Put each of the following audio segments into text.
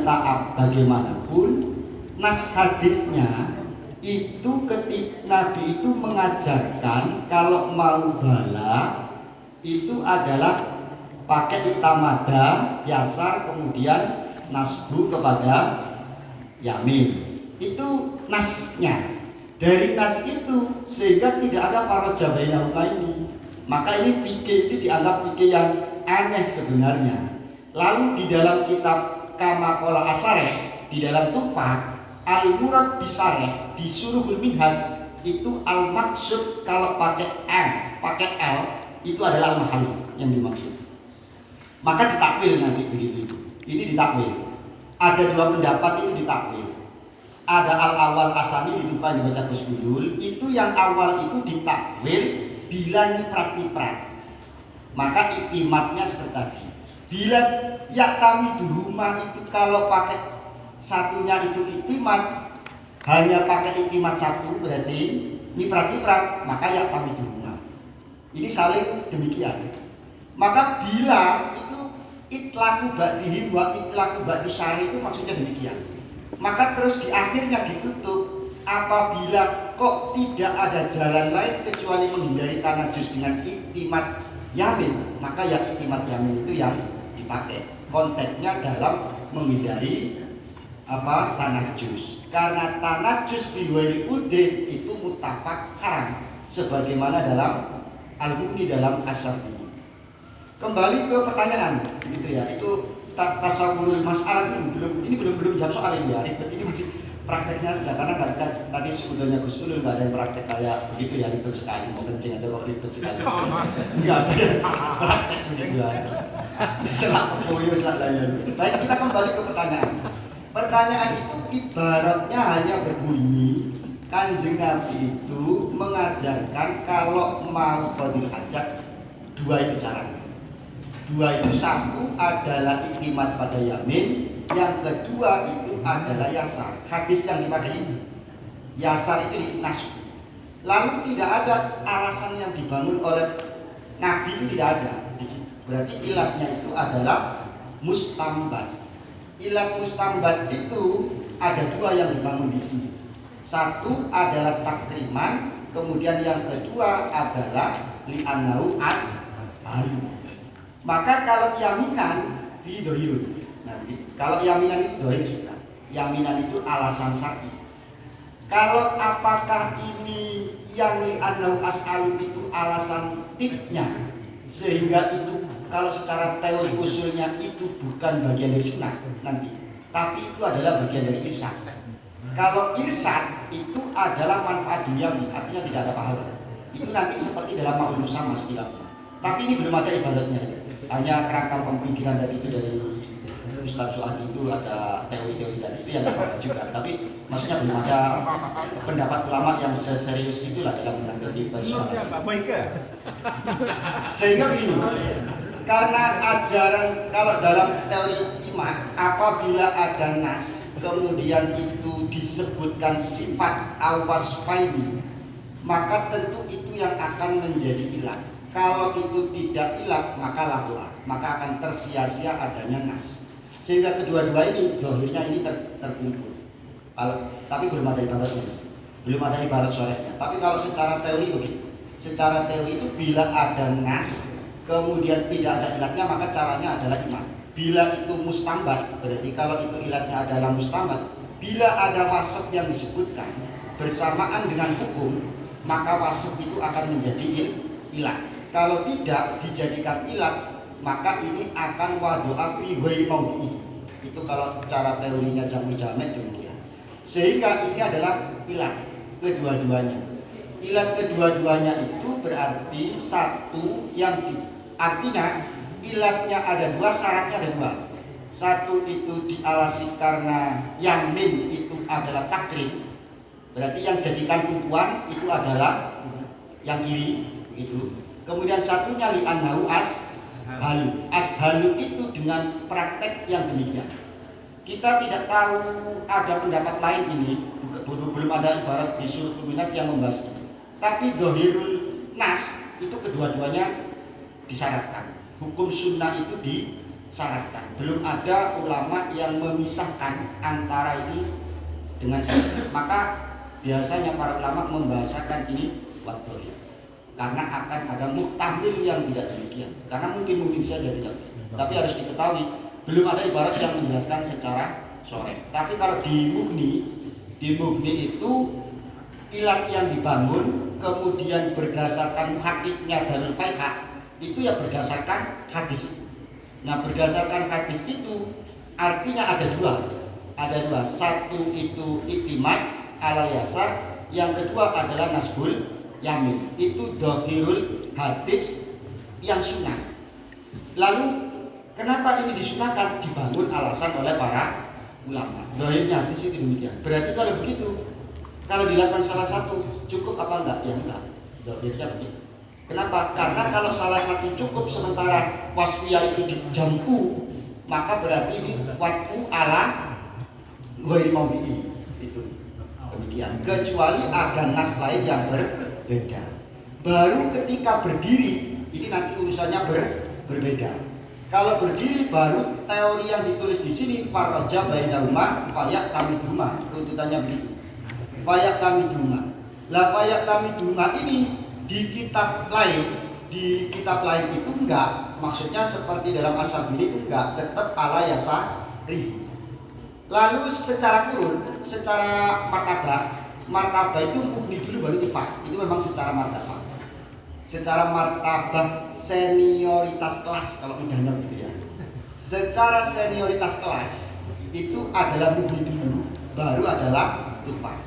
minta bagaimanapun nas hadisnya itu ketika Nabi itu mengajarkan kalau mau bala itu adalah pakai itamada, yasar, kemudian nasbu kepada yamin. Itu nasnya. Dari nas itu sehingga tidak ada faraja bainahuma ini. Maka ini fikih ini dianggap fikih yang aneh sebenarnya. Lalu di dalam kitab Kama Qala Asareh, di dalam Tuhfah, al-murad bisareh di Syuruhul Minhaj itu al-maksud kalau pakai M, pakai L itu adalah al-mahal yang dimaksud. Maka ditakwil nanti begitu. Ini ditakwil. Ada dua pendapat itu ditakwil. Ada al-awal asami di Tuhfah yang dibaca Gus Ulul, itu yang awal itu ditakwil bila nyiprat-nyiprat. Maka iktimatnya seperti tadi. Bila ya kami di rumah itu kalau pakai satunya itu iktimat, hanya pakai iktimat satu berarti nyiprat-nyiprat, maka ya kami di rumah. Ini saling demikian. Maka bila itu itlaku ba'dihim wa itlaku ba'di syari itu maksudnya demikian. Maka terus di akhirnya ditutup apabila kok tidak ada jalan lain kecuali menghindari tanajus dengan iktimat yamin, maka ya iktimat yamin itu yang dipakai. Konteksnya dalam menghindari tanajus. Karena tanajus bi ghairi udrin itu muttafaq haram sebagaimana dalam Al-Mughni dalam Asy-Syafi'i. Kembali ke pertanyaan gitu ya. Itu tasawwurul mas'alah belum jawab soal ini ya. Ribet ini masih prakteknya saja karena kan tadi sebetulnya Gus Ulul nggak ada yang praktek kayak begitu ya, ribet sekali, mau kencing aja kok ribet sekali. Nggak ada yang praktek begitu ya. Selak koyo selak layan. Baik, kita kembali ke pertanyaan. Pertanyaan itu ibaratnya hanya berbunyi Kanjeng Nabi itu mengajarkan kalau mau qadil hajat dua itu caranya. Dua itu, satu adalah iktimat pada yamin, yang kedua itu adalah yasar. Hadis yang dipakai ini yasar itu di nasb. Lalu tidak ada alasan yang dibangun oleh Nabi itu tidak ada. Berarti ilatnya itu adalah mustambat. Ilat mustambat itu ada dua yang dibangun di sini. Satu adalah takriman, kemudian yang kedua adalah li'annahu as'alu. Maka kalau yaminan fi dohirun. Nah, kalau yaminan itu dohir sudah. Yaminan itu alasan syar'i. Kalau apakah ini yang li'annahu as'alu itu alasan tipnya, sehingga itu kalau secara teori usulnya itu bukan bagian dari sunnah nanti, tapi itu adalah bagian dari irsyad. Kalau irsyad itu adalah manfaat duniawi, artinya tidak ada pahala. Itu nanti seperti dalam ma'ul musamma istilahnya. Tapi ini belum ada ibaratnya. Hanya kerangka pemikiran tadi itu dari Ustaz Suadi itu ada teori-teori tadi itu yang apa juga. Tapi maksudnya belum ada pendapat ulama yang seserius itulah dalam menanggapi persoalan. Sehingga begini, karena ajaran kalau dalam teori iman apabila ada nas kemudian itu disebutkan sifat awasfaini, maka tentu itu yang akan menjadi ilat. Kalau itu tidak ilat maka la doa, maka akan tersia-sia adanya nas. Sehingga kedua-dua ini dohirnya ini terkumpul. Tapi belum ada ibaratnya, belum ada ibarat syarihnya. Tapi kalau secara teori begitu, secara teori itu bila ada nas kemudian tidak ada ilatnya maka caranya adalah iman. Bila itu mustambat, berarti kalau itu ilatnya adalah mustambat, bila ada wasf yang disebutkan bersamaan dengan hukum, maka wasf itu akan menjadi ilat. Kalau tidak dijadikan ilat, maka ini akan wadu'a fi ghairi maudhi'i. Itu kalau cara teorinya Jamul Jamed demikian. Sehingga ini adalah ilat kedua-duanya. Ilat kedua-duanya itu berarti satu yang artinya ilatnya ada dua, syaratnya ada dua. Satu itu dialasi karena yamin itu adalah takrim. Berarti yang jadikan tumpuan itu adalah yang kiri, begitu. Kemudian satunya li'annahu ashalu. Ashalu itu dengan praktek yang demikian. Kita tidak tahu ada pendapat lain ini, belum ada ibarat di Syuruhul Minhaj yang membahas ini. Tapi dohirul nas itu kedua-duanya disyaratkan. Hukum sunnah itu syaratkan. Belum ada ulama yang memisahkan antara ini dengan syarat. Maka biasanya para ulama membahasakan ini wadhoi, karena akan ada muhtamil yang tidak demikian. Karena mungkin saja tidak. Tapi harus diketahui belum ada ibarat yang menjelaskan secara sore. Tapi kalau di Mughni itu ilat yang dibangun kemudian berdasarkan hakiknya Darul Faihah itu ya berdasarkan hadis itu. Nah, berdasarkan hadis itu artinya ada dua. Satu itu iktimat ala yasar, yang kedua adalah nasbul yamin. Itu dhahirul hadis yang sunnah. Lalu kenapa ini disunahkan? Dibangun alasan oleh para ulama. Dhahirnya hadis itu demikian. Berarti kalau begitu, kalau dilakukan salah satu cukup apa enggak? Ya enggak. Dhahirnya begitu. Kenapa? Karena kalau salah satu cukup sementara wasfiyah itu dijamku, maka berarti ini waktu ala ghairi maudhi'i. Itu demikian. Kecuali ada nas lain yang berbeda. Baru ketika berdiri ini nanti urusannya berbeda. Kalau berdiri baru teori yang ditulis di sini faraja bainahuma fayak tamiduma. Runtutannya begitu. Fayak tamiduma. Lah fayak tamiduma ini di kitab lain itu enggak. Maksudnya seperti dalam Asy-Syadzili itu enggak, tetap ala yasari. Lalu secara kurun, secara martabah itu Mughni dulu baru Tifaq. Itu memang secara martabah. Secara martabah senioritas kelas kalau mudahnya begitu ya. Secara senioritas kelas itu adalah Mughni dulu, baru adalah Tifaq.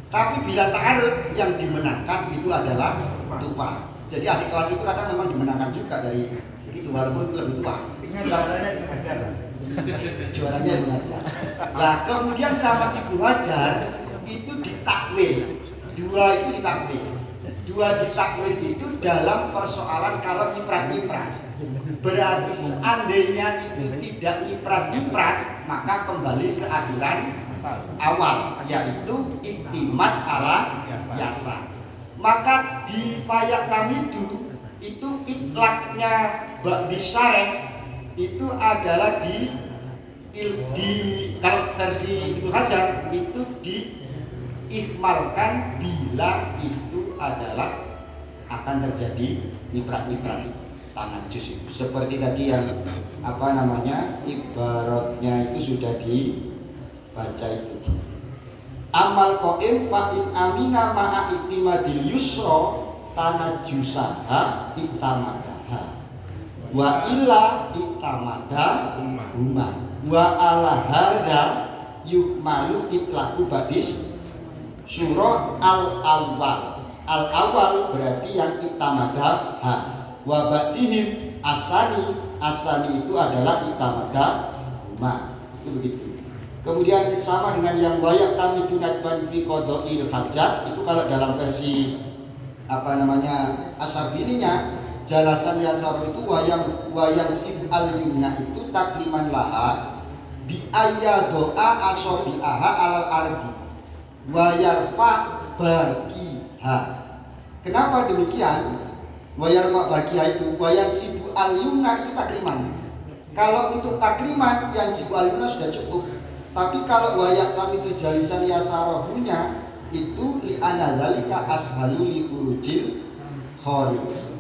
Tapi bila ta'arud yang dimenangkan itu adalah Tifaq. Jadi adik kelas itu kadang memang dimenangkan juga dari itu walaupun lebih tua. Juaranya Ibnu Hajar. Nah, kemudian sama Ibnu Hajar itu ditakwil. Dua ditakwil itu dalam persoalan kalau nyiprat. Berarti seandainya itu tidak nyiprat, maka kembali ke aturan awal, yaitu iktimat ala yasa. Maka di fayak tamidu itu itlaknya ba'di syareh itu adalah di kalau versi Ibnu Hajar itu diihmalkan bila itu adalah akan terjadi niprat tanah jus itu. Seperti tadi yang ibaratnya itu sudah dibaca itu. Amal qaim fa in amina ma'a iktimadil yusra tanajusaha itamadaha wa illa itamada huma wa ala hadza yukmalu itlaku badis surah al-awwal berarti yang itamada ha wa badihim asani itu adalah itamada huma. Itu begitu. Kemudian sama dengan yang wayak tamidunat banti qada'il hajat itu kalau dalam versi Asy-Syadzilinya jalasan yasar itu wayang sib al-yumna itu takliman laha bi ayyadoa asobi'aha alal ardi wayarfa bagiha. Kenapa demikian? Wayarfa bagiha itu wayang sib al-yumna itu takliman. Kalau untuk takliman yang sib al-yumna sudah cukup. Tapi kalau wayak kami itu jalisan yasarohunya itu li'anna dzalika ashalu li khurujil kharij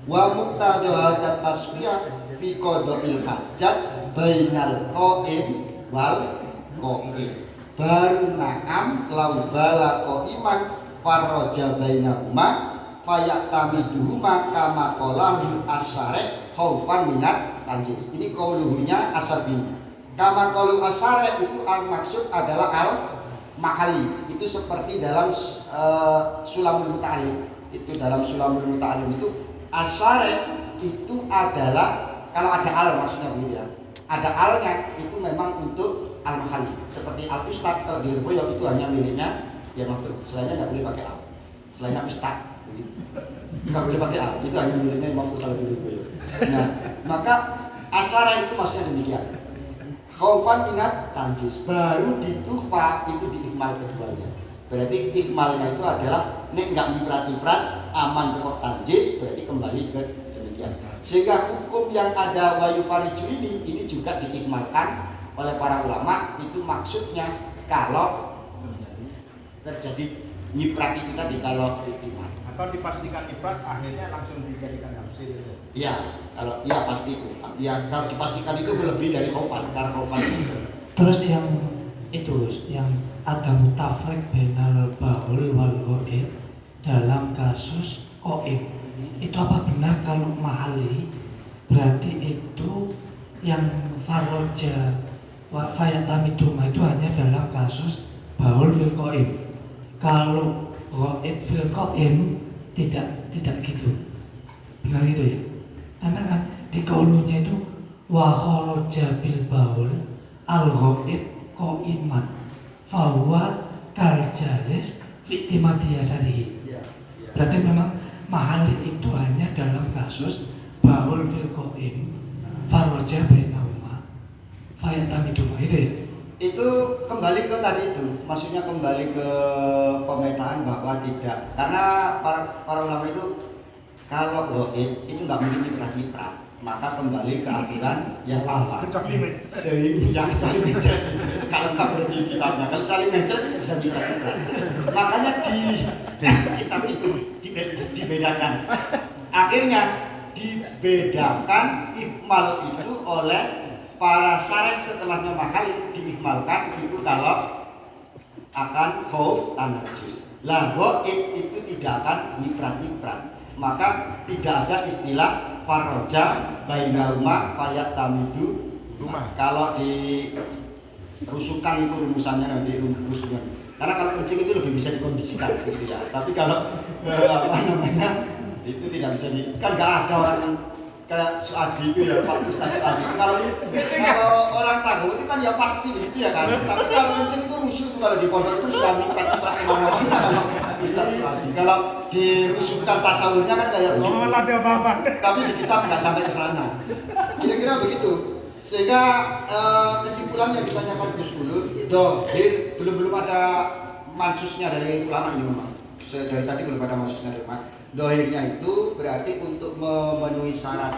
wa muqtada hadza taswiyah fi qada'il hajat bainal qaim wal qaim baru na'am lau bala qaiman farraja bainahuma fayatamiduhuma kama qalahu asyarih khaufan minat tanjis. Ini qauluhunya Asy-Syadzili. Kama qalu asyarih itu maksud adalah al-mahali. Itu seperti dalam Sulamul Muta'allim. Itu dalam Sulamul Muta'allim itu asyarih itu adalah kalau ada al maksudnya begitu ya. Ada alnya itu memang untuk al-mahali. Seperti al-ustad kalau di Lirboyo itu hanya miliknya ya maksud. Selainnya enggak boleh pakai al. Selainnya ustad begitu. Enggak boleh pakai al. Itu hanya miliknya maksud kalau di Lirboyo. Nah, maka asyarih itu maksudnya demikian. Khaufan minat tanjis baru ditufa itu diikmal keduanya. Berarti ikmalnya itu adalah nek enggak nyiprat-nyiprat aman kok tanjis berarti kembali ke demikian. Sehingga hukum yang ada wayu fariju ini juga diihmalkan oleh para ulama. Itu maksudnya kalau terjadi nyiprat itu tadi, kalau ihmal atau dipastikan ifrat akhirnya langsung dijadikan tafsir. Iya, kalau iya pasti itu. Ya, kalau dipastikan itu lebih dari khaufan, karena khaufan itu. Terus yang itu, yang ada mutafrik bainal baul wal ghaib dalam kasus qaib. Itu apa benar kalau mahali berarti itu yang faroja wa fayatamiduma itu hanya dalam kasus baul fil qaib. Kalau ghaib fil qaim tidak gitu. Benar gitu ya? Karena kan di kaulunya itu wa kharaja bil baul al ghaib qaiman fa huwa kal jalis fi timadiyasarihi. Berarti memang mahali itu hanya dalam kasus baul fil qaim faroja bainahuma fayatamiduma itu ya. Itu kembali ke tadi itu, maksudnya kembali ke pemetaan bahwa tidak, karena para ulama itu kalau ghaib itu nggak mungkin nyiprat-nyiprat, maka kembali ke aturan yang lama. Sehingga kecuali mencet itu kalau nggak berarti kitabnya, kalau kecuali mencet bisa nyiprat-nyiprat. Makanya di kitab itu dibedakan. Akhirnya dibedakan ihmal itu oleh para syarih setelahnya mahali diihmalkan itu kalau akan khauf tanajus. Lah ghaib itu tidak akan nyiprat-nyiprat. Maka tidak ada istilah farroja bainahuma fayatamidu. Kalau di rusukan itu rumusannya nanti rusukan. Karena kalau kencing itu lebih bisa dikondisikan gitu ya. Tapi kalau itu tidak bisa kan nggak ada orang yang kayak Suadi itu ya, Pak Ustaz Suadi itu kalau orang tahu itu kan ya pasti gitu ya kan. Tapi kalau kencing itu rusuh itu kalau di pondok itu suami praktik kemana-mana kalau Ustaz Suadi. Kalau dirusuhkan tasawufnya kan kayak begitu. Ada apa-apa. Tapi di kitab nggak sampai ke sana. Kira-kira begitu. Sehingga kesimpulan yang ditanyakan Gus Ulun, belum ada mansusnya dari ulama ini memang. Dari tadi belum ada mansusnya dari ulama. Dohirnya itu berarti untuk memenuhi syarat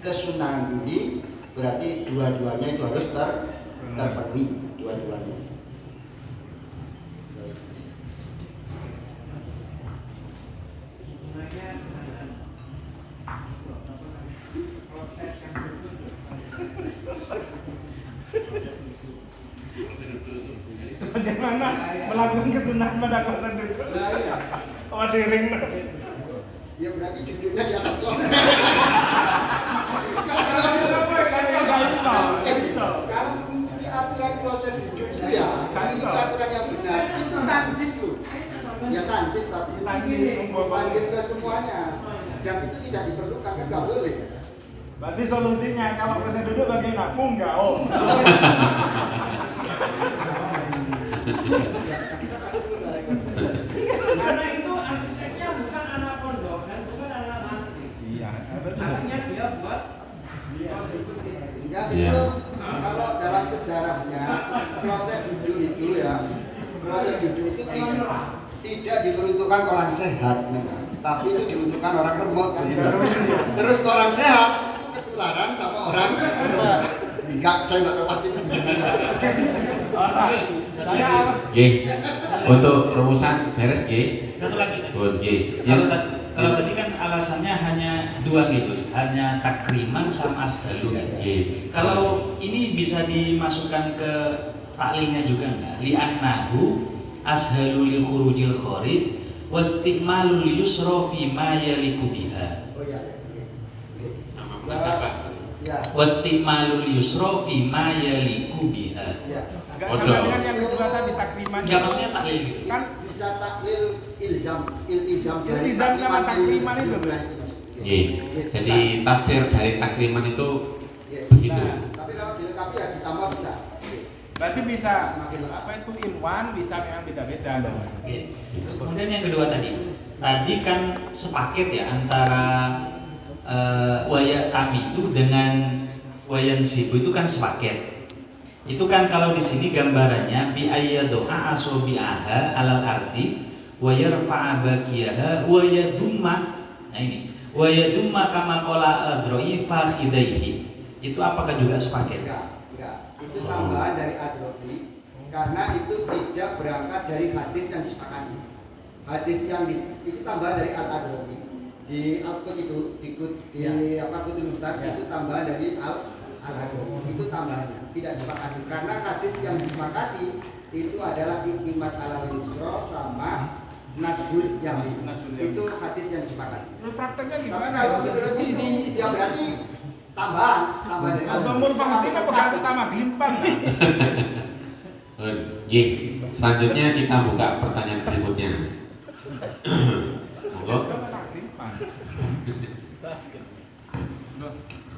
kesunahan ini berarti dua-duanya itu harus terpenuhi dua-duanya. Bagaimana melakukan kesunahan pada kosan duduk? Oh, diring. Ya berarti duduknya di atas kelas. Kalau di aturan proses duduk itu ya, itu aturan yang benar. Itu tanjis loh. Ya tanjis tapi tanjis ke semuanya. Dan itu tidak diperlukan kan nggak boleh. Berarti solusinya kalau kosan duduk bagaimana? Munggah om. Karena itu arsiteknya bukan anak pondok dan bukan anak santri. Iya, Makanya dia buat Enggak itu kalau dalam sejarahnya proses duduk itu ya, proses duduk itu tidak diperuntukkan orang sehat memang, tapi itu diuntukkan orang remuk begitu. Terus orang sehat itu ketularan sama orang enggak, saya nggak tahu pasti. Untuk rumusan beres G. Satu lagi. Bun G. Kalau tadi kan alasannya hanya dua gitu, hanya takriman sama ashalu. Kalau ini bisa dimasukkan ke taklilnya juga enggak? Li'annahu ashalu li khurujil kharij wastimalu li yusra fi ma yaliku biha. Oh ya. Sama munasabah. Ya. Wastimalu li yusra fi ma yaliku biha. Ya. Agak sama dengan yang kedua tadi takriman. Enggak maksudnya taklil gitu. Kan bisa taklil ilzam sama takriman itu berarti. Jadi tafsir dari takriman itu Ya. begitu. Tapi kalau dilengkapi ya ditambah bisa. Berarti bisa apa itu ilmuwan bisa memang beda-beda. Oke. Kemudian yang kedua tadi kan sepaket ya antara waya tamidu dengan wayan sibu itu kan sepaket. Itu kan kalau di sini gambarannya bi ayyadu'a asobi'aha alal arti wa yarfa'a baqiyaha wa yadumma. Nah ini Wa yadumma kama qala al-Adroi fakhidaihi. Itu apakah juga sepaket? Enggak. Itu tambahan dari Adrodi karena itu tidak berangkat dari hadis yang disepakati. Hadis yang itu tambahan dari Al-Adrodi. Di Al-Qut itu di Qutul Muhtaj itu tambahan dari Al-Adrodi. Itu tambahannya, tidak disepakati. Karena hadis yang disepakati itu adalah iktimat ala yusra sama nasbul yamin. Itu hadis yang disepakati. Terus prakteknya Tapi gimana? kalau menurut itu ya berarti tambahan dari Abang Murfahdi kan pegang utama gelimpang. Nggih, selanjutnya kita buka pertanyaan berikutnya. Monggo.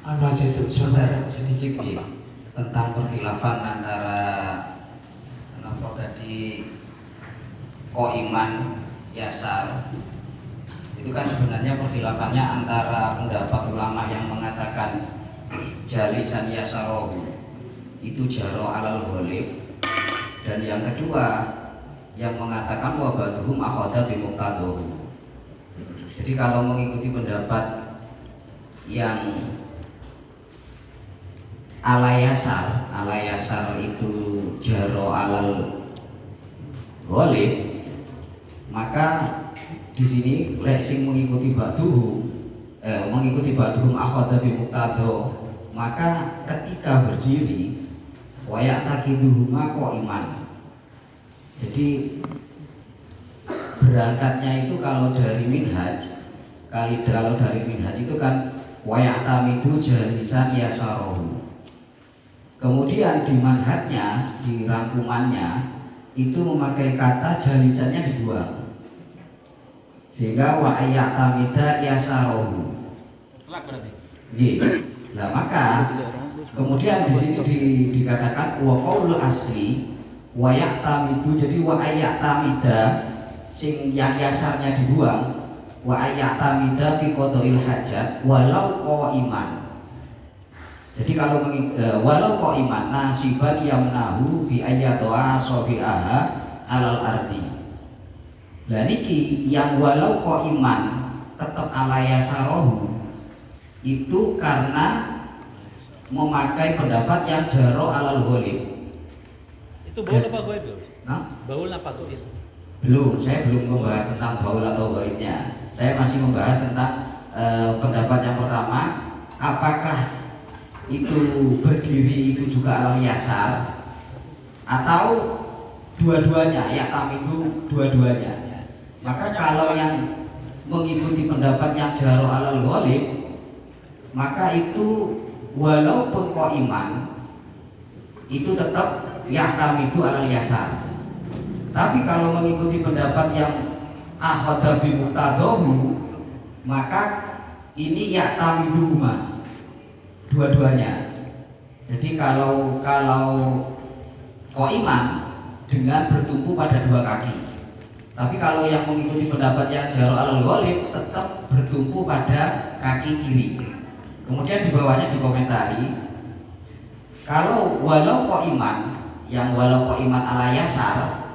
Anu aja itu Saudara sedikit ya tentang perkhilafan antara apa tadi Koiman Yasar. Itu kan sebenarnya perkhilafannya antara pendapat ulama yang mengatakan jalisan yasarohu itu jaro alal ghalib, dan yang kedua yang mengatakan wabaduhum akhoda bimuqtadohu. Jadi kalau mengikuti pendapat yang alayasar itu jaro alal ghalib, maka di sini sing mengikuti ba'duhum akhadha bi muqtadha, maka ketika berdiri wayak takiduhuma qaiman. Jadi berangkatnya itu kalau dari minhaj itu kan wayak tamidu jalisan yasarohu. Kemudian di manhajnya, di rangkumannya itu memakai kata jalisannya dibuang, sehingga wa ayyatamida yasarohu. Nah maka kemudian di sini dikatakan wa qaulul asli wa yaktamidu, jadi wa ayyatamida sing yang yasarnya dibuang, wa ayyatamida fi qadail hajat walau qaiman. Jadi kalau walau qaiman nasiban yamnahu bi ayyatoa sobi'aha alal ardi. Lah niki yang walau qaiman tetap ala yasarohu itu karena memakai pendapat yang jaro alal ghalib. Itu baul apa goib? Nah, Baul apa goib? saya belum membahas tentang baul atau ghaibnya. Saya masih membahas tentang pendapat yang pertama, apakah itu berdiri itu juga alal yasar atau dua-duanya, ya tamidu dua-duanya. Maka kalau yang mengikuti pendapat yang jaro alal ghalib, maka itu walaupun qaiman itu tetap ya tamidu alal yasar. Tapi kalau mengikuti pendapat yang akhadha bi muqtadahu, maka ini ya tamidu dua-duanya. Jadi kalau qaiman dengan bertumpu pada dua kaki. Tapi kalau yang mengikuti pendapat yang jaro alal ghalib tetap bertumpu pada kaki kiri. Kemudian di bawahnya dikomentari, kalau walau qaiman, yang walau qaiman ala yasar,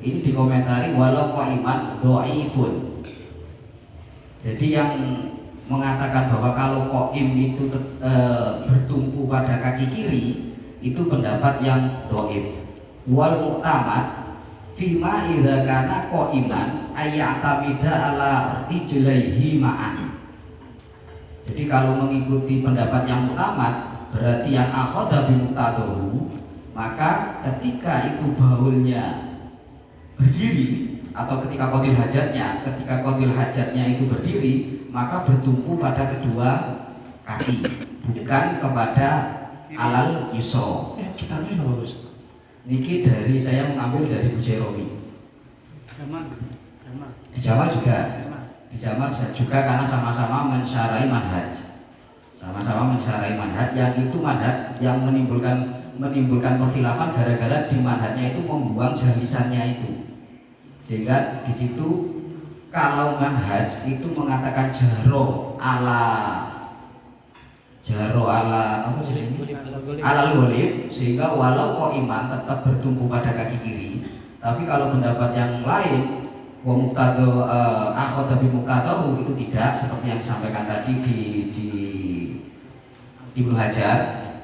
ini dikomentari walau qaiman dhaifun. Jadi yang mengatakan bahwa kalau qaim itu bertumpu pada kaki kiri, itu pendapat yang dhaif. Wal mu'tamad fima idza kana qaiman ayyatamida ala ijlaihi ma'an. Jadi kalau mengikuti pendapat yang mu'tamad berarti yang akhadha bi muqtadahu, maka ketika itu baulnya berdiri atau ketika qadil hajatnya itu berdiri, maka bertumpu pada kedua kaki, bukan kepada alal yusra. Kitabnya bagus. Niki dari saya mengambil dari Bujaironi. Di Jamal juga. Di Jamal juga karena sama-sama mensyarahi manhaj. Sama-sama mensyarahi manhaj yang itu manhaj yang menimbulkan perkhilafan gara-gara di manhajnya itu membuang jalisannya itu. Sehingga di situ kalau manhaj itu mengatakan jaro ala apa sih ini? Alal ghalib, sehingga walau qaiman tetap bertumpu pada kaki kiri. Tapi kalau pendapat yang lain wa muqtado akhadha bi muqtadahu itu tidak, seperti yang disampaikan tadi di Ibnu Hajar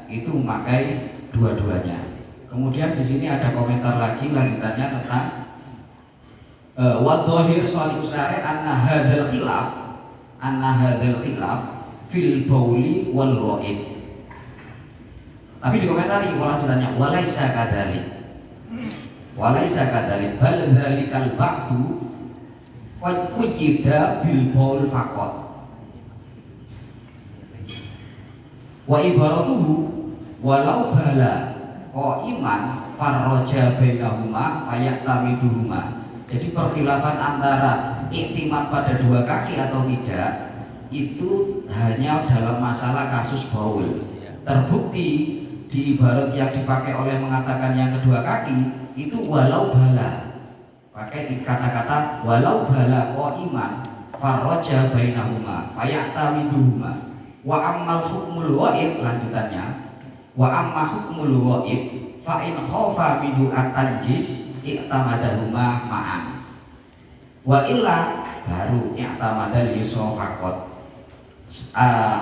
itu memakai dua-duanya. Kemudian di sini ada komentar lagi lanjutannya tentang wa dhahir shalih usare anna hadzal khilaf fil bauli wal ghaib. Tapi dikomentari lanjutannya walaisa kadzalik bal dzalikal ba'du qad quyida bil baul faqat wa ibaratuhu walau bala iman farroja bainahuma ayaktamiduhuma. Jadi perkhilafan antara iktimat pada dua kaki atau tidak itu hanya dalam masalah kasus baul. Terbukti di ibarat yang dipakai oleh mengatakan yang kedua kaki itu walau bala, pakai kata-kata walau bala iman farroja bainahuma ayaktamiduhuma. Wa ammal hukmul wa'id lanjutannya wa amma hukmul wa'id fa in khaufa minhu at-tanjis i'tamadahuma ma'an wa illa baru i'tamadal yusra faqat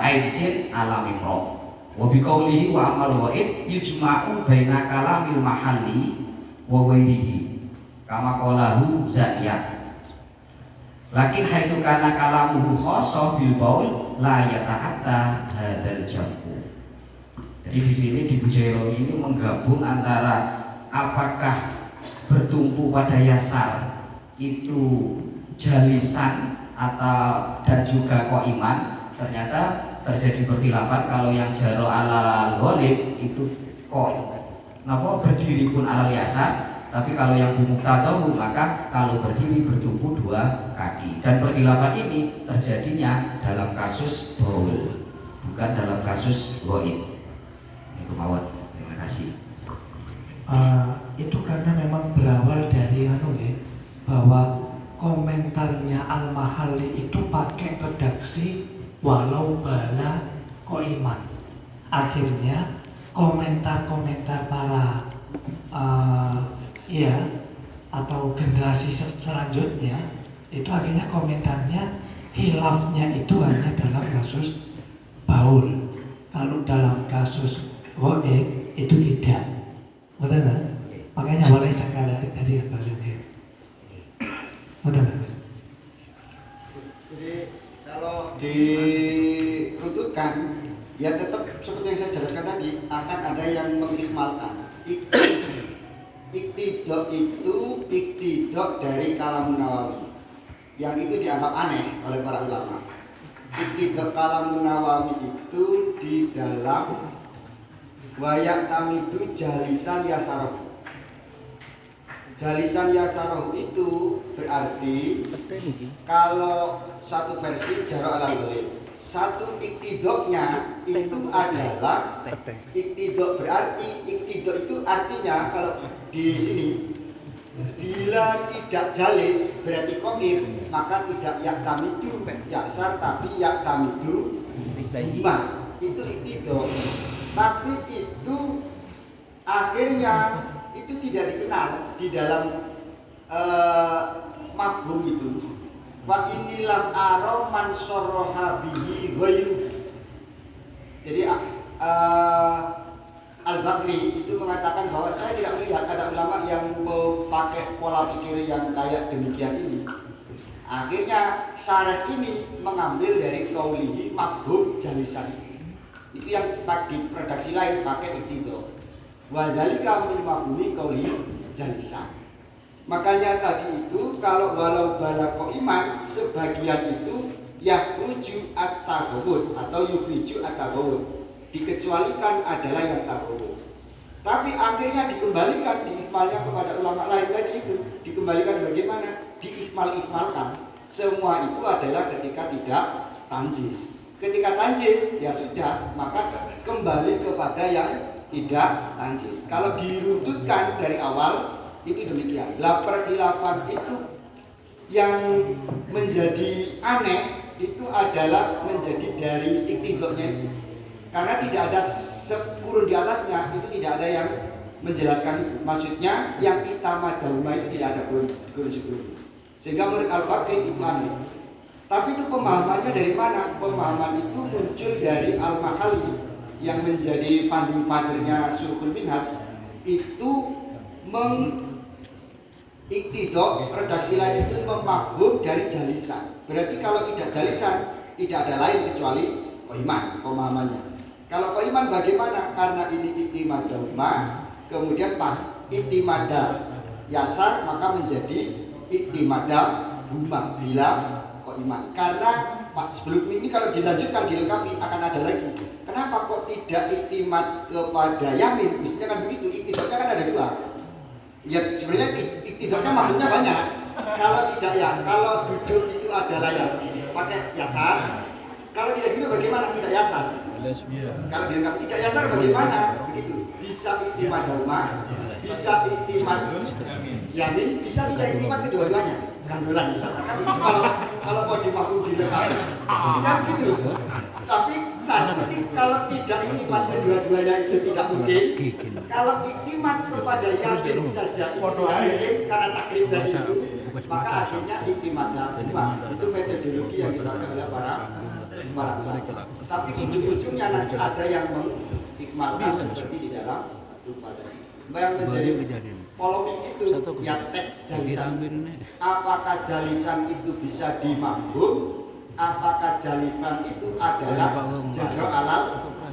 aidsin ala mimro wa biqaulihi wa ammal wa'id yujma'u baina kalamil mahalli wa ghairihi kama qalahu Za'iyah. Lakin haitsu kana kalamuhu khassa bil baul la yata'atta hadzal jam'u. Jadi di sini di Bujaironi ini menggabung antara apakah bertumpu pada yasar itu jalisan atau dan juga qaiman. Ternyata terjadi perkhilafan kalau yang jaro alal ghalib itu berdiri pun alal yasar. Tapi kalau yang bimuqtadahu maka kalau berdiri bertumpu dua kaki. Dan perkhilafan ini terjadinya dalam kasus baul, bukan dalam kasus ghaib. Itu mawon. Terima kasih. Itu karena memang berawal dari bahwa komentarnya Al-Mahalli itu pakai redaksi walau bala qaiman. Akhirnya komentar-komentar para atau generasi selanjutnya itu akhirnya komentarnya khilafnya itu hanya dalam kasus baul. Kalau dalam kasus ghaib itu tidak. Betul kan? Makanya boleh cakap dari bahasanya. Betul kan? Jadi kalau dirututkan ya tetap seperti yang saya jelaskan tadi akan ada yang mengikhmalkan. Iktidok itu iktidok dari Kalamun Nawawi yang itu dianggap aneh oleh para ulama. Iktidok Kalamun Nawawi itu di dalam wayak tamidu jalisan yasaroh. Jalisan yasaroh itu berarti kalau satu versi jaro alal ghalib, satu iktidoknya itu adalah iktidok, berarti iktidok itu artinya kalau di sini bila tidak jalis berarti qaim, maka tidak yaktamidu yasar tapi yaktamidu huma, itu iktidok. Tapi itu akhirnya itu tidak dikenal di dalam mafhum itu. Fa inilam aro man sarraha bihi ghairu. Jadi Al-Bakri itu mengatakan bahwa saya tidak melihat ada ulama yang memakai pola pikir yang kayak demikian ini. Akhirnya syarah ini mengambil dari qaulihi mafhum jalisan itu yang di redaksi lain pakai iktidok. Wa dzalika min mafhumi qaulihi jalisan. Makanya tadi itu kalau walau bala qaiman sebagian itu yakhruju at-taghawud atau yukhriju at-taghawud. Dikecualikan adalah yang taghawud. Tapi akhirnya dikembalikan diikmalnya kepada ulama lain tadi itu. Dikembalikan bagaimana? Diikmal-ikmalkan. Semua itu adalah ketika tidak tanjis. Ketika tanjis ya sudah, maka kembali kepada yang tidak tanjis. Kalau diruntutkan dari awal itu demikian. Lah perkhilafan itu yang menjadi aneh itu adalah menjadi dari iktidoknya itu. Karena tidak ada sepurun di atasnya, itu tidak ada yang menjelaskan itu. Maksudnya yang itamadahuma itu tidak ada kurun sepurun. Sehingga menurut Al-Baqi itu aneh. Tapi itu pemahamannya dari mana? Pemahaman itu muncul dari Al-Mahalli yang menjadi founding fathernya Syuruhul Minhaj. Itu iktidok redaksi lain itu memahum dari jalisan. Berarti kalau tidak jalisan tidak ada lain kecuali koiman pemahamannya. Kalau koiman bagaimana? Karena ini iktimada umma, kemudian iktimada yasar maka menjadi iktimada umma bila koiman. Karena sebelum ini kalau dilanjutkan dilengkapi akan ada lagi. Kenapa kok tidak iktimat kepada yamin? Mestinya kan begitu. Iktidoknya kan ada dua. Ya sebenarnya iktidoknya maksudnya banyak. Kalau tidak ya, kalau duduk itu adalah yasar, pakai yasar. Kalau tidak duduk bagaimana? Tidak yasar. Kalau dilengkapi tidak yasar bagaimana? Begitu. Bisa iktimat umma, bisa iktimat yamin, bisa tidak iktimat kedua-duanya. Gandolan misalkan kan begitu kalau mau dimahkum dilengkapi. Ya begitu. Tapi satu kalau tidak iktimat kedua-duanya itu tidak mungkin. Kalau iktimat kepada yamin saja itu tidak mungkin karena taklim dari itu, maka akhirnya iktimatnya itu metodologi yang dipakai oleh para ulama. Tapi ujung-ujungnya nanti ada yang mengikmalkan seperti di dalam tufa tadi. Yang menjadi polemik itu ya tek jalisan. Apakah jalisan itu bisa dimahkum? Apakah jalisan itu adalah jaro alal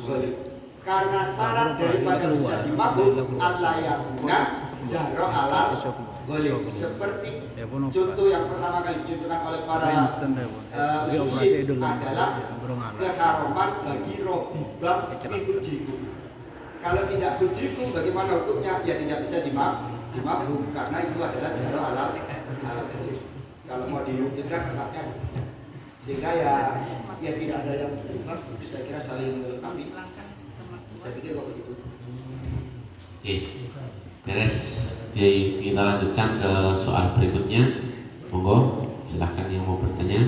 ghalib? Karena syarat daripada bisa dimahkum Allah yakuna jaro alal ghalib. Seperti contoh yang pertama kali dicontohkan oleh para usuliyin adalah keharaman bagi robibah fi hujrikum. Kalau tidak hujrikum bagaimana hukumnya? Ya tidak bisa dimahkum karena itu adalah jaro alal ghalib. Kalau mau diwujudkan tempatnya sehingga ya tidak ada yang berubah, saya kira saling melengkapi. Saya pikir kok begitu. Oke, beres. Kita lanjutkan ke soal berikutnya. Monggo, silahkan yang mau bertanya.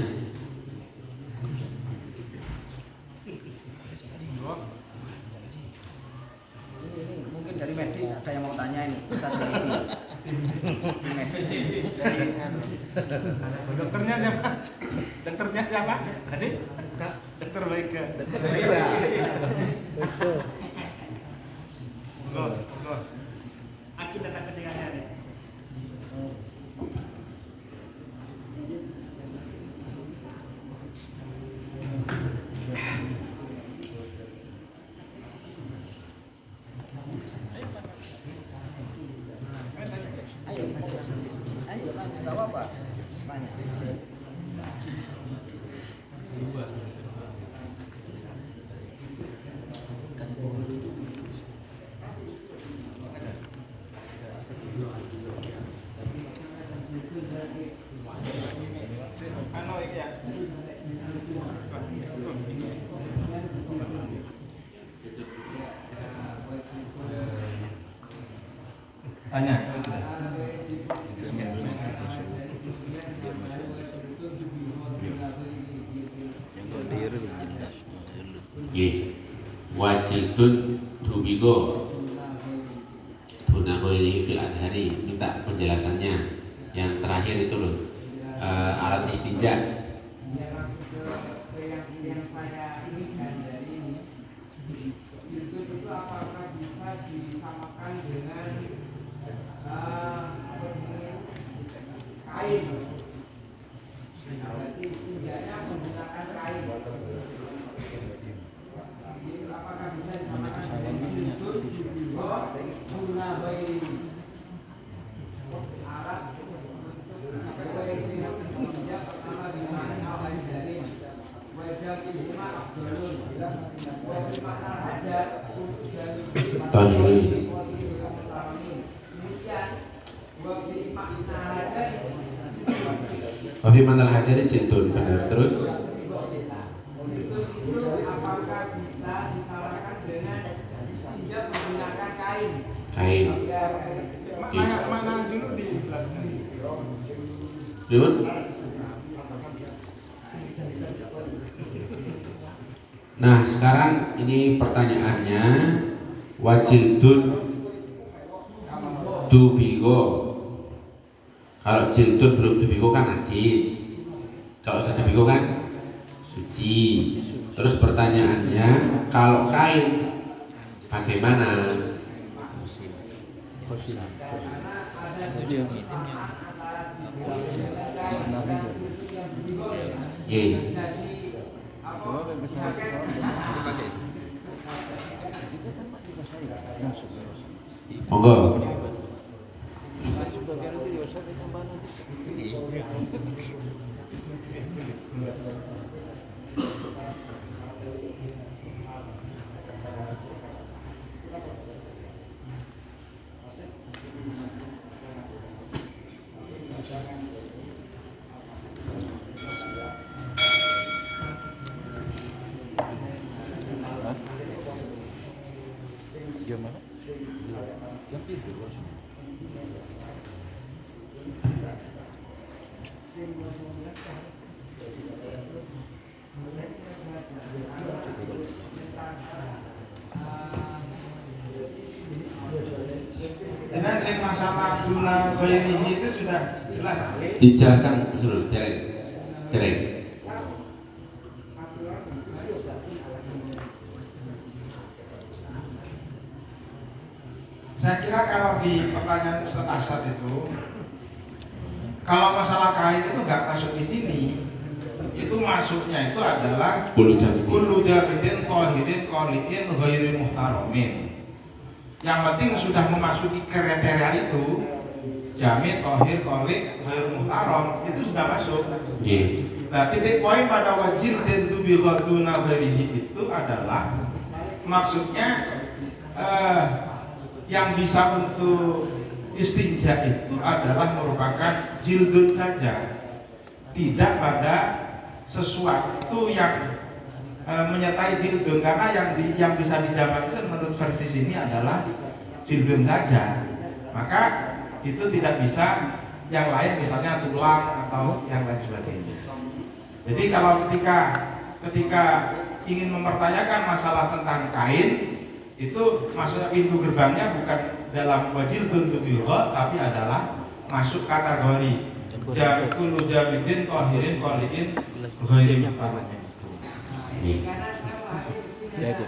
Ini mungkin dari medis ada yang mau tanya ini. Kita ini. Medis ini. Dokternya siapa? Dokternya siapa? Tadi? Dokter Baika. Monggo. Aku datang ke dengannya nih. Ayo tanya, enggak apa-apa. Tanya. Tanya. Wajildun dubigo dunahu ini fil adhari. Minta penjelasannya yang terakhir itu loh, alat istinja. Yang saya inginkan dari ini itu apakah bisa disamakan dengan kain? Berarti istinjanya menggunakan kain. Apakah bisa disamakan dengan jildur guna bayi alat untuk bayi istinja pertama gimana awal dari wajah ilmu abdulun makna hajat untuk dari posisi kemudian waktu makna hajat Wafi manal hajari jildun, benar. Terus itu apakah bisa disamakan dengan istinja menggunakan kain? kain. Mana dulu di belakang. Yun? Nah sekarang ini pertanyaannya, wajildun dubigo Kalau jildun belum dibiko kan najis. Kalau sudah dibiko kan suci. Terus pertanyaannya, kalau kain bagaimana? Monggo. Dengan sing masalah guna ghairihi itu sudah jelas. Dijelaskan dulu, dereng. Saya kira kalau di pertanyaan Ustaz Asad itu, kalau masalah kain itu nggak masuk di sini, itu masuknya itu adalah Kullu jamidin. kullu jamidin tahirin qaliin ghairi muhtaramin. Yang penting sudah memasuki kriteria itu, jamid, tahir, qali, ghairi muhtaram, itu sudah masuk. Nah, titik poin pada wajil dan tubighaduna ghairihi itu adalah maksudnya yang bisa untuk istinja itu adalah merupakan jildun saja, tidak pada sesuatu yang menyertai jildun, karena yang bisa dijamak itu menurut versi sini adalah jildun saja, maka itu tidak bisa yang lain, misalnya tulang atau yang lain sebagainya. Jadi kalau ketika ingin mempertanyakan masalah tentang kain, itu maksudnya pintu gerbangnya bukan dalam wajil tuntubiyuhot, tapi adalah masuk kategori kullu jamidin tahirin qaliin ghairi muhtaram. Karena kalau hasil tidak ada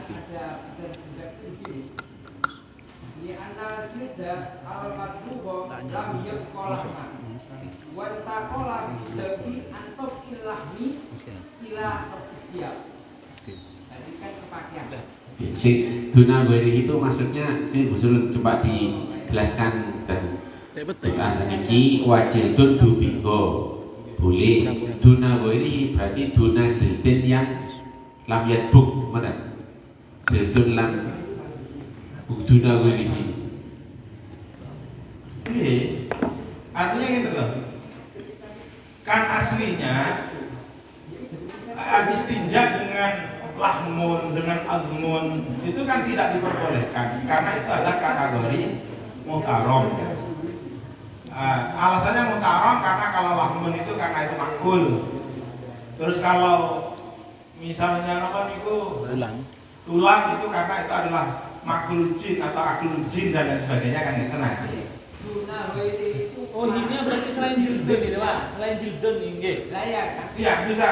di antara jilda al-madrubo lam yaqolahma wa taqola bidabi antok ilahmi ila siap. Tadi kan kepakaian. Si duna ghairi itu maksudnya ini betul, coba dijelaskan dan terus asli wajil dun dubigo boleh, duna ghairi berarti duna jildin yang lam yadbuk, mana jildun lam duna ghairi. Ini artinya gitu loh, kan aslinya istinja dengan lahmun, dengan admun itu kan tidak diperbolehkan karena itu adalah kategori muhtaram. Alasannya muhtaram karena kalau lahmun itu karena itu makul. Terus kalau misalnya apa niku tulang itu karena itu adalah makul jin atau akul jin dan lain sebagainya, kan itu nanti. Oh, ini berarti selain jildun itu, Pak. Selain jildun nggih. Iya, bisa.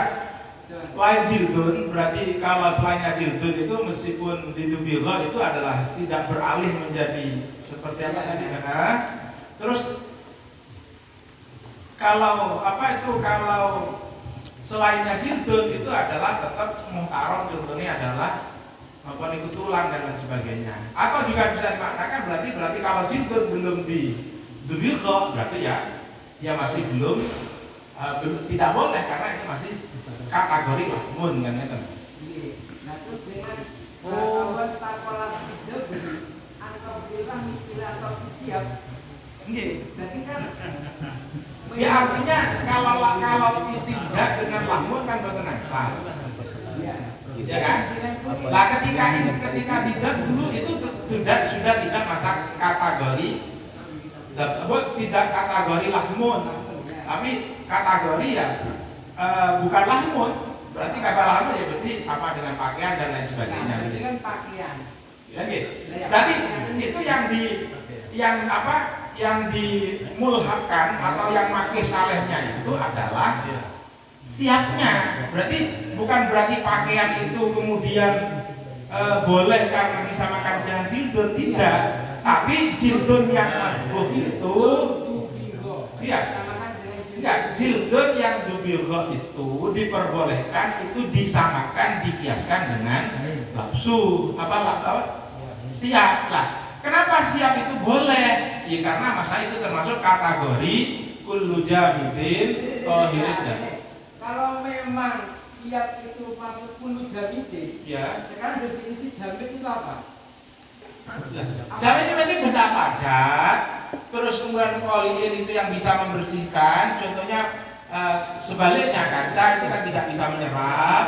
Lain jildun berarti kalau selainnya jildun itu meskipun ditubigha itu adalah tidak beralih menjadi seperti apa tadi kan. Terus kalau apa itu, kalau selainnya jildun itu adalah tetap muhtaram, contohnya adalah apa itu tulang dan lain sebagainya. Atau juga bisa dimaknakan berarti kalau jildun belum ditubigha berarti ya masih belum tidak boleh karena itu masih kategori lahmun kan itu. Nah terus dengan kawan takola bidabi antok ilahmi ila siap. Nggih. Berarti kan Ya artinya kalau istinja dengan lahmun kan boten asal. Ya kan? Nah ketika tidak dulu itu sudah tidak masuk kategori tidak kategori lahmun, tapi kategori ya bukan lahmun. Berarti kata lahmun ya berarti sama dengan pakaian dan lain sebagainya. Dengan pakaian. Ya gitu. Berarti itu yang apa yang dimulhakkan atau yang makis alehnya itu adalah siapnya. Berarti bukan berarti pakaian itu kemudian boleh karena disamakan dengan jildun, tidak. Tapi jildun yang madbuh itu jildun yang dubigho itu diperbolehkan, itu disamakan, dikiaskan dengan lapsu siap lah. Kenapa siap itu boleh? Ya karena masa itu termasuk kategori kullu jamidin tohirin. Kalau memang siap itu masuk kullu jamidin, Ya. sekarang definisi jamid itu apa? Jamid ini benda padat, terus kemudian koliin itu yang bisa membersihkan. Contohnya sebaliknya kaca itu kan tidak bisa menyerap.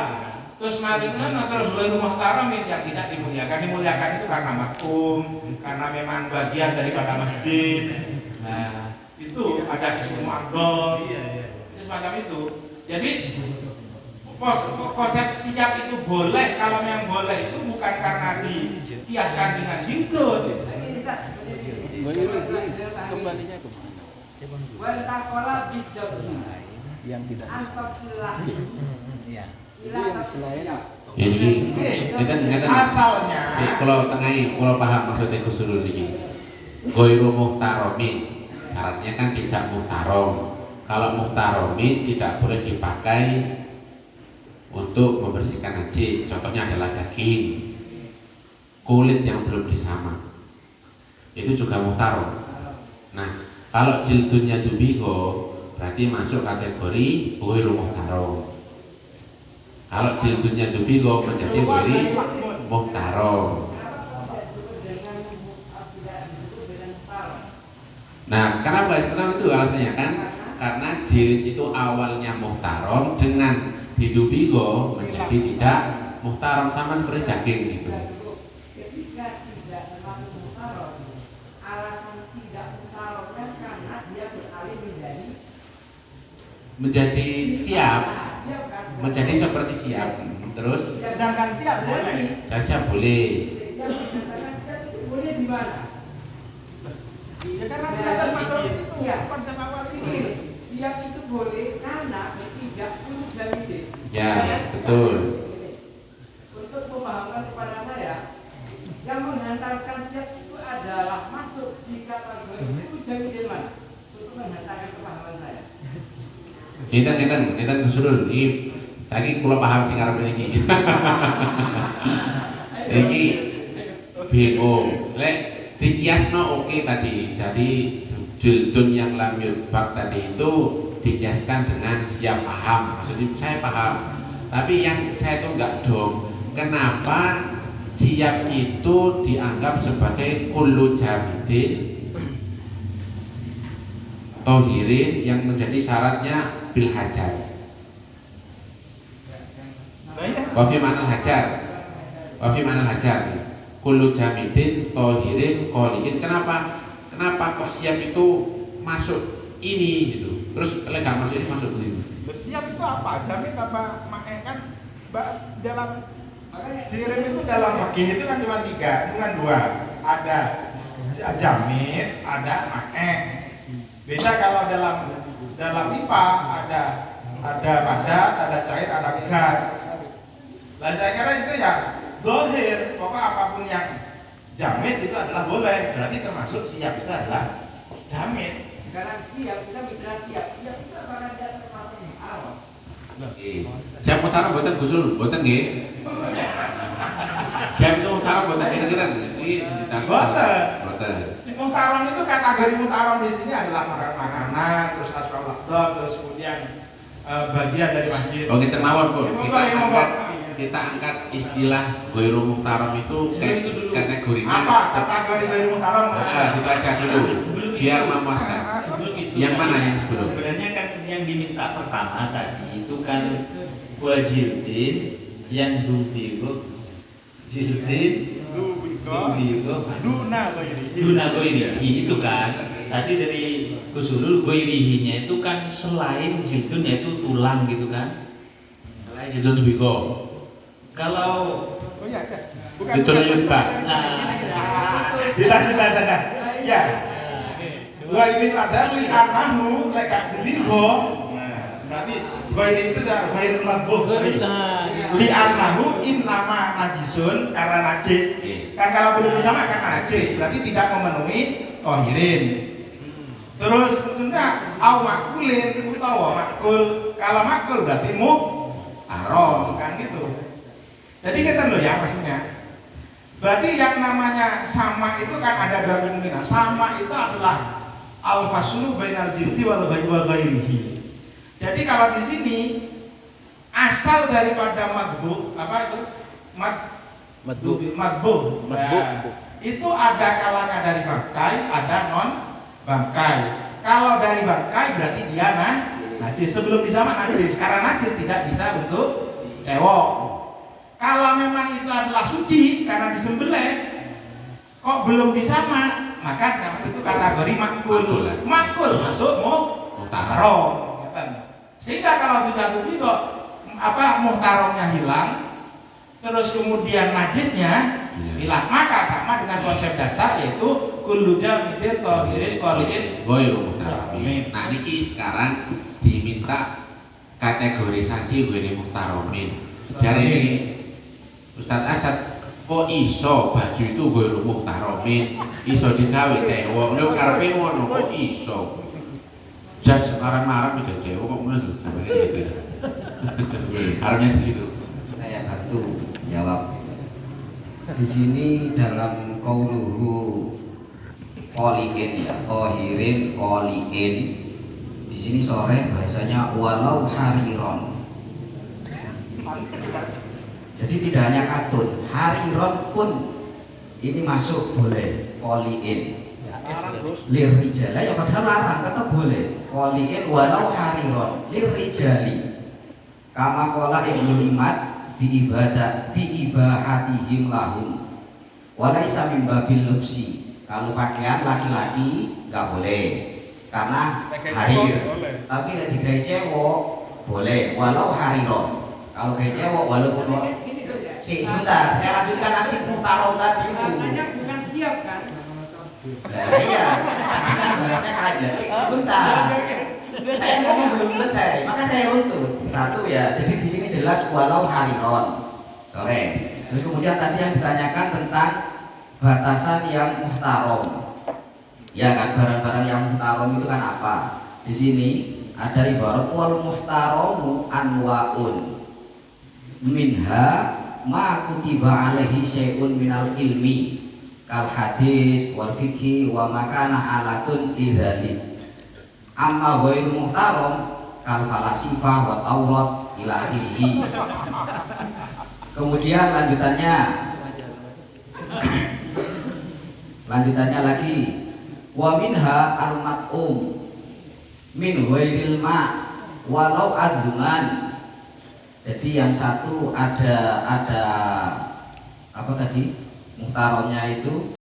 Terus maringan, terus ghairu muhtaramin yang tidak dimuliakan. Dimuliakan itu karena makum, karena memang bagian daripada masjid. Nah, itu ada ismu ma'dhon. Itu semacam itu. Jadi konsep siap itu boleh, kalau memang boleh itu bukan karena dikiaskan dengan jildun. Kembalinya ke mana? Wal taqala bijabri Yang tidak ya. Jadi ngeten Asalnya kalau tengahi kalau paham maksudnya kusulul ini ghairu muhtaromin, syaratnya kan tidak muhtarom. Kalau muhtaromin tidak boleh dipakai untuk membersihkan najis. Contohnya adalah daging, kulit yang belum disamak, itu juga muhtarom. Nah, kalau jildunnya dubigo berarti masuk kategori ghairu muhtarom. Kalau jildunnya dubigo menjadi ghairu muhtarom. Nah, kenapa itu alasannya kan? Karena jilid itu awalnya muhtarom, dengan hidubigo menjadi tidak muhtarom, sama seperti daging gitu. Ketika tidak termasuk muhtarom, alasan tidak muhtaromnya karena dia beralih menjadi siap, siap kan? menjadi seperti siap. Terus sedangkan siap boleh. saya siap boleh. Yang dikatakan siap itu boleh di mana? Ya karena sudah termasuk itu Ya. konsep awal ini. Siap itu boleh karena tidak perlu jamidin. Ya, betul. Untuk pemahaman kepada saya, yang menghantarkan siap itu adalah masuk di kategori perlu jamidin mana? Untuk menghantarkan pemahaman saya. Kita kusurul ini saya kula paham sing arep iki. Iki bingung. Lek dikiasno oke tadi. Jadi jildun yang lam yudbak tadi itu dikiaskan dengan siap, paham. Maksudnya saya paham. Tapi yang saya tuh enggak dong. Kenapa siap itu dianggap sebagai kullu jamidin tohirin yang menjadi syaratnya bil hajar. Wafi manal hajar. Wafi manal hajar. Kullu jamidin tohirin qoliin. Kenapa kok siap itu masuk ini gitu. Terus kalau gak masuk ini masuk begini. Bersiap itu apa? Jamid apa makanya kan dalam sirim itu dalam fikih itu kan cuma tiga, bukan dua. Ada jamid, ada makeh. Beda kalau dalam IPA ada padat, ada cair, ada gas. Lah saya kira itu ya dohir. Pokok apapun yang jamid itu adalah boleh. Berarti termasuk siap itu adalah jamid. Sekarang siap, kita bicara siap. Siap itu apakah dia termasuk muhtarom? Siap mutaram boten Gusul, boten nggih. Siap itu mutaram boten kita ini boten. Muhtarom itu kategori muhtarom di sini adalah makanan, terus asbab lakdab, terus kemudian bagian dari masjid. Oh kita mawon pun kita angkat istilah ghairu muhtaram itu kategorinya Apa kategori ghairu muhtarom? dibaca dulu biar memuaskan. Sebelum itu Yang mana yang sebelum? Sebenarnya kan yang diminta pertama tadi itu kan wajildin yang dubigo jildin dubigo duna goirihi itu kan tadi dari Gusulul goirihinya itu kan selain jildun yaitu tulang gitu kan. Selain jildun dubigo. Kalau Jildun yudbak. nah, Sudah. Ya. Wa ibn adar li anahu leka dibigo. Berarti ghairi itu adalah ghair madbuh. Li anahu innama najisun karena najis. Kan kalau belum disamakan najis, berarti tidak memenuhi tohirin. Terus enggak au makulin utawa makul. Kalau makul berarti haram kan gitu. Jadi kita loh ya maksudnya. Berarti yang namanya sama itu kan ada dua kemungkinan. Sama itu adalah al-faslu bainal jildi wal ghairihi. Jadi kalau di sini asal daripada madbu apa itu? Madbu. Itu ada kalanya dari bangkai, ada non bangkai. Kalau dari bangkai berarti dia najis. Sebelum disama najis. Karena najis tidak bisa untuk cewek. Kalau memang itu adalah suci karena disembelih, kok belum disama, maka itu kategori makul. Makul masuk muhtarom. Sehingga kalau tidak begitu, muhtaromnya hilang, terus kemudian najisnya hilang, maka sama dengan konsep dasar yaitu kullu jamidin tahirin qaliin ghairu muhtaramin. Nah niki sekarang diminta kategorisasi ghairu muhtaramin. Jari ini Ustadz Asad, kok iso baju itu ghairu muhtaramin, iso digawe cewek, lho karepe ngono kok iso. Jas marah-marah juga cewek kok ngono sampai gitu ya. Harusnya segitu. Saya bantu jawab. Di sini dalam qauluhu qoliin ya, tohirin qoliin. Di sini sore bahasanya walau hariron. Jadi tidak hanya katun, hariron pun ini masuk boleh qoliin. Lirijala ya padahal larang tetap boleh. Qoliin walau hariron lirijali. Kama qala Ibnu Limat bi ibahatihim lahum walaisa min babil lubsi. Kalau pakaian laki-laki nggak boleh karena harir, tapi nek digawe cewek boleh walau hariron. Kalau gawe cewek walaupun sebentar saya lanjutkan nanti muhtarom tadi itu. Rasanya bukan siap kan? Nah, iya, tadi kan bahasanya ada sebentar. Saya ngomong belum selesai, maka saya runtut. Satu ya, jadi di sini jelas walau hariron. Sore. Terus kemudian tadi yang ditanyakan tentang batasan yang muhtarom. Ya kan, barang-barang yang muhtarom itu kan apa? Di sini ada ibarat wal muhtaromu anwaun. Minha ma kutiba alaihi syai'un minal ilmi kal hadis wal fikhi wa makana alatun lidzalik. Amma ghairu muhtaram kal falasifah wa taurat ila akhirih. Kemudian lanjutannya lagi wa minha al mat'um min ghairil ma walau adungan. Jadi yang satu ada apa tadi muhtaramnya itu